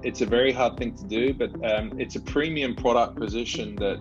It's a very hard thing to do, but it's a premium product position that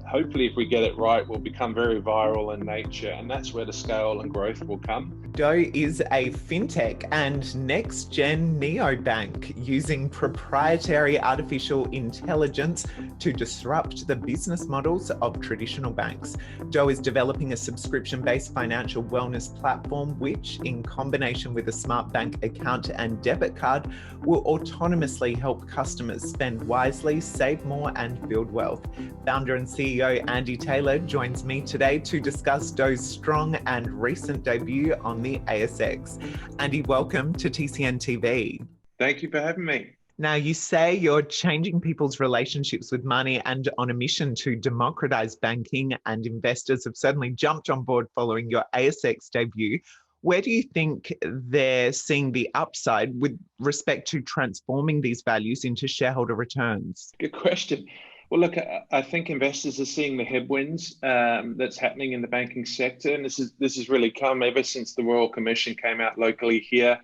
hopefully, if we get it right, will become very viral in nature, and that's where the scale and growth will come. Douugh is a FinTech and next-gen neobank using proprietary artificial intelligence to disrupt the business models of traditional banks. Douugh is developing a subscription-based financial wellness platform which, in combination with a smart bank account and debit card, will autonomously help customers spend wisely, save more, and build wealth. Founder and CEO Andy Taylor joins me today to discuss Dough's strong and recent debut on the ASX. Andy, welcome to TCN TV. Thank you for having me. Now, you say you're changing people's relationships with money and on a mission to democratize banking, and investors have certainly jumped on board following your ASX debut. Where do you think they're seeing the upside with respect to transforming these values into shareholder returns? Good question. Well, look, I think investors are seeing the headwinds that's happening in the banking sector, and this has really come ever since the Royal Commission came out locally here.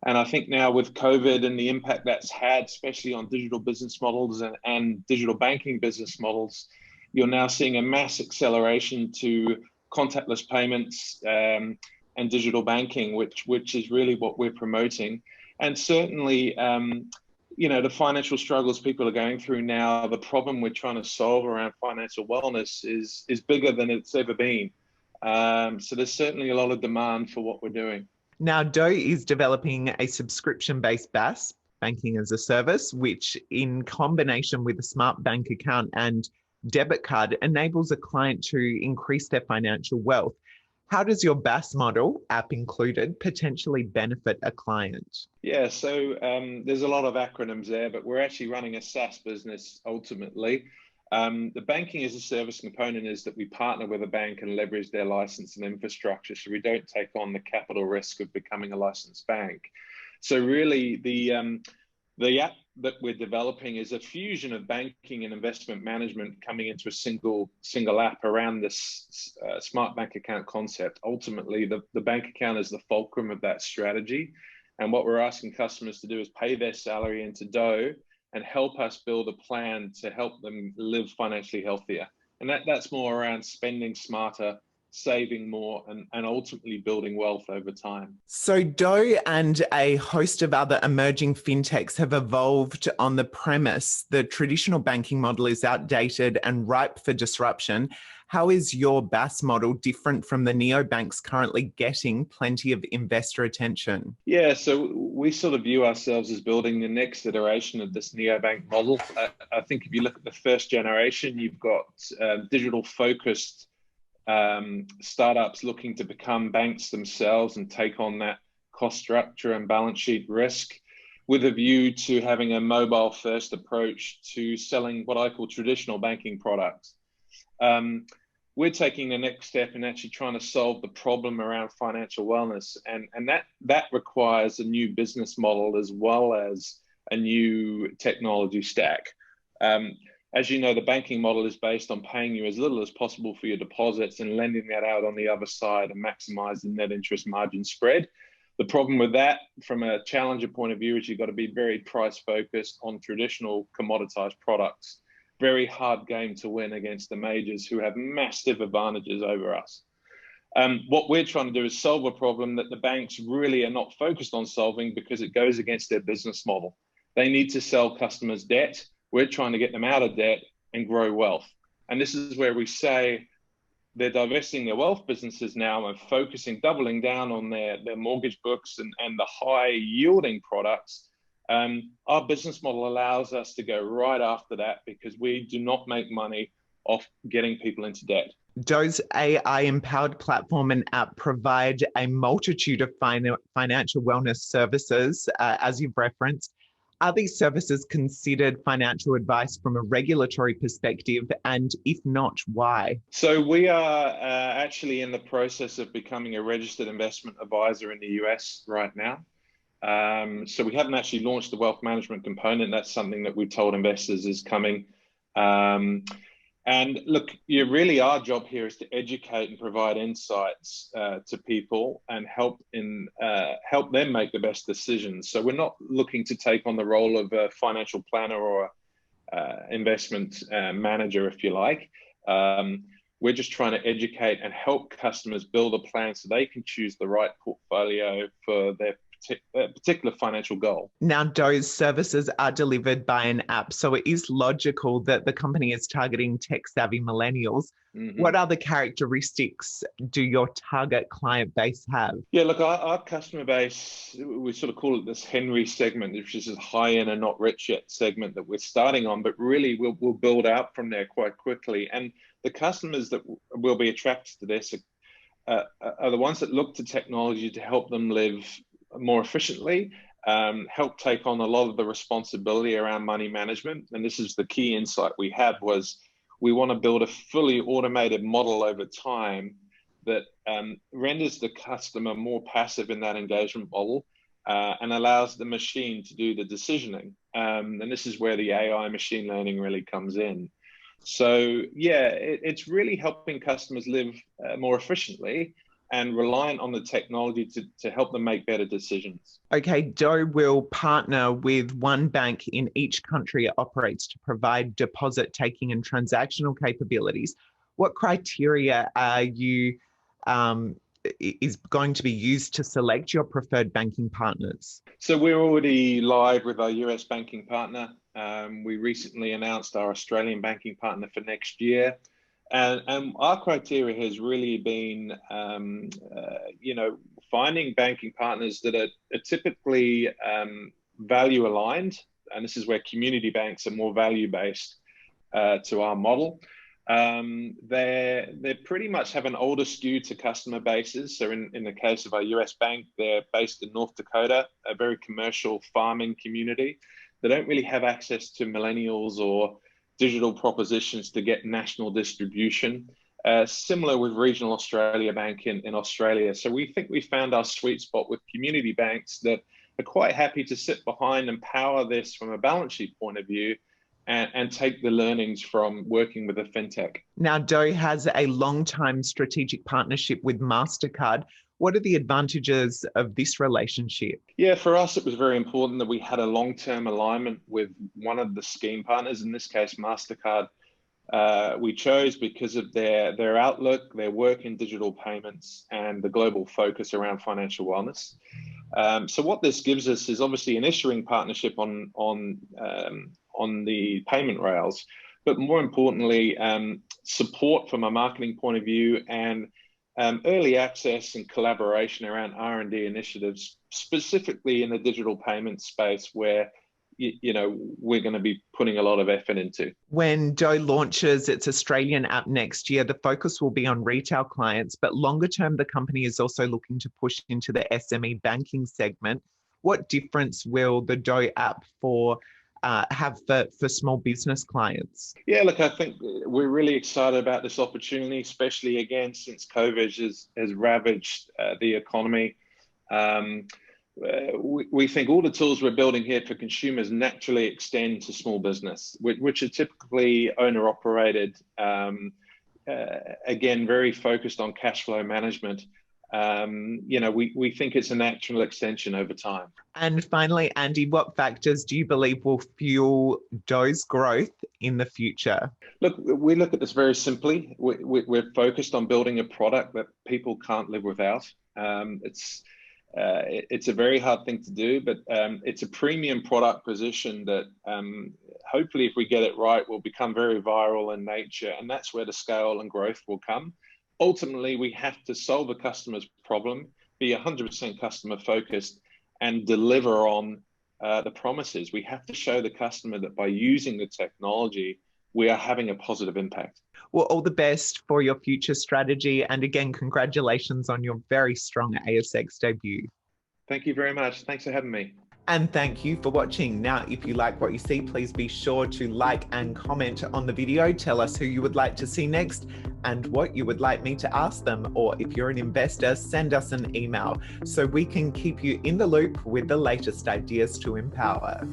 And I think now with COVID and the impact that's had, especially on digital business models and digital banking business models, you're now seeing a mass acceleration to contactless payments and digital banking, which is really what we're promoting. And certainly, the financial struggles people are going through now, the problem we're trying to solve around financial wellness is bigger than it's ever been. So there's certainly a lot of demand for what we're doing. Now, Douugh is developing a subscription-based BaaS, banking as a service, which in combination with a smart bank account and debit card enables a client to increase their financial wealth. How does your BaaS model, app included, potentially benefit a client? Yeah, so there's a lot of acronyms there, but we're actually running a SaaS business ultimately. The banking as a service component is that we partner with a bank and leverage their license and infrastructure, so we don't take on the capital risk of becoming a licensed bank. So really, the app that we're developing is a fusion of banking and investment management coming into a single app around this smart bank account concept. Ultimately, the bank account is the fulcrum of that strategy. And what we're asking customers to do is pay their salary into Douugh and help us build a plan to help them live financially healthier. And that's more around spending smarter, saving more, and ultimately building wealth over time. So Douugh and a host of other emerging fintechs have evolved on the premise the traditional banking model is outdated and ripe for disruption. How is your BaaS model different from the neobanks currently getting plenty of investor attention? Yeah, so we sort of view ourselves as building the next iteration of this neobank model. I think if you look at the first generation, you've got digital-focused startups looking to become banks themselves and take on that cost structure and balance sheet risk with a view to having a mobile first approach to selling what I call traditional banking products. We're taking the next step in actually trying to solve the problem around financial wellness, and that requires a new business model as well as a new technology stack. As you know, the banking model is based on paying you as little as possible for your deposits and lending that out on the other side and maximizing net interest margin spread. The problem with that, from a challenger point of view, is you've got to be very price focused on traditional commoditized products. Very hard game to win against the majors who have massive advantages over us. What we're trying to do is solve a problem that the banks really are not focused on solving because it goes against their business model. They need to sell customers debt. We're trying to get them out of debt and grow wealth. And this is where we say they're divesting their wealth businesses now and focusing, doubling down on their mortgage books and the high yielding products. Our business model allows us to go right after that because we do not make money off getting people into debt. Dough's AI-empowered platform and app provide a multitude of financial wellness services, as you've referenced. Are these services considered financial advice from a regulatory perspective? And if not, why? So we are actually in the process of becoming a registered investment advisor in the US right now. So we haven't actually launched the wealth management component. That's something that we've told investors is coming. And look, our job here is to educate and provide insights to people and help them make the best decisions. So we're not looking to take on the role of a financial planner or investment manager, if you like. We're just trying to educate and help customers build a plan so they can choose the right portfolio for their particular financial goal. Now, Dough's services are delivered by an app, so it is logical that the company is targeting tech-savvy millennials. Mm-hmm. What other characteristics do your target client base have? Yeah, look, our customer base, we sort of call it this Henry segment, which is a high-end and not rich yet segment that we're starting on, but really we'll build out from there quite quickly. And the customers that will be attracted to this are the ones that look to technology to help them live more efficiently, help take on a lot of the responsibility around money management. And this is the key insight we had, was we want to build a fully automated model over time that renders the customer more passive in that engagement model and allows the machine to do the decisioning. And this is where the AI machine learning really comes in. So yeah, it's really helping customers live more efficiently and reliant on the technology to help them make better decisions. Okay, Douugh will partner with one bank in each country it operates to provide deposit taking and transactional capabilities. What criteria are you is going to be used to select your preferred banking partners? So we're already live with our US banking partner. We recently announced our Australian banking partner for next year. And our criteria has really been, finding banking partners that are typically value aligned. And this is where community banks are more value based to our model. They pretty much have an older skew to customer bases. So in the case of our US bank, they're based in North Dakota, a very commercial farming community. They don't really have access to millennials or digital propositions to get national distribution, similar with Regional Australia Bank in Australia. So we think we found our sweet spot with community banks that are quite happy to sit behind and power this from a balance sheet point of view and take the learnings from working with a FinTech. Now, Douugh has a long-time strategic partnership with Mastercard. What are the advantages of this relationship? Yeah, for us, it was very important that we had a long-term alignment with one of the scheme partners, in this case, Mastercard. We chose because of their outlook, their work in digital payments, and the global focus around financial wellness. So what this gives us is obviously an issuing partnership on the payment rails, but more importantly, support from a marketing point of view and early access and collaboration around R&D initiatives, specifically in the digital payment space where we're going to be putting a lot of effort into. When Douugh launches its Australian app next year, the focus will be on retail clients, but longer term, the company is also looking to push into the SME banking segment. What difference will the Douugh app have for small business clients? Yeah, look, I think we're really excited about this opportunity, especially again, since COVID has ravaged the economy. We think all the tools we're building here for consumers naturally extend to small business, which are typically owner operated, again, very focused on cash flow management. We think it's a natural extension over time. And finally, Andy, what factors do you believe will fuel Dough's growth in the future? Look, we look at this very simply. We're focused on building a product that people can't live without. It's a very hard thing to do, but it's a premium product position that hopefully, if we get it right, will become very viral in nature. And that's where the scale and growth will come. Ultimately, we have to solve a customer's problem, be 100% customer focused, and deliver on the promises. We have to show the customer that by using the technology, we are having a positive impact. Well, all the best for your future strategy. And again, congratulations on your very strong ASX debut. Thank you very much. Thanks for having me. And thank you for watching. Now, if you like what you see, please be sure to like and comment on the video. Tell us who you would like to see next and what you would like me to ask them. Or if you're an investor, send us an email so we can keep you in the loop with the latest ideas to empower.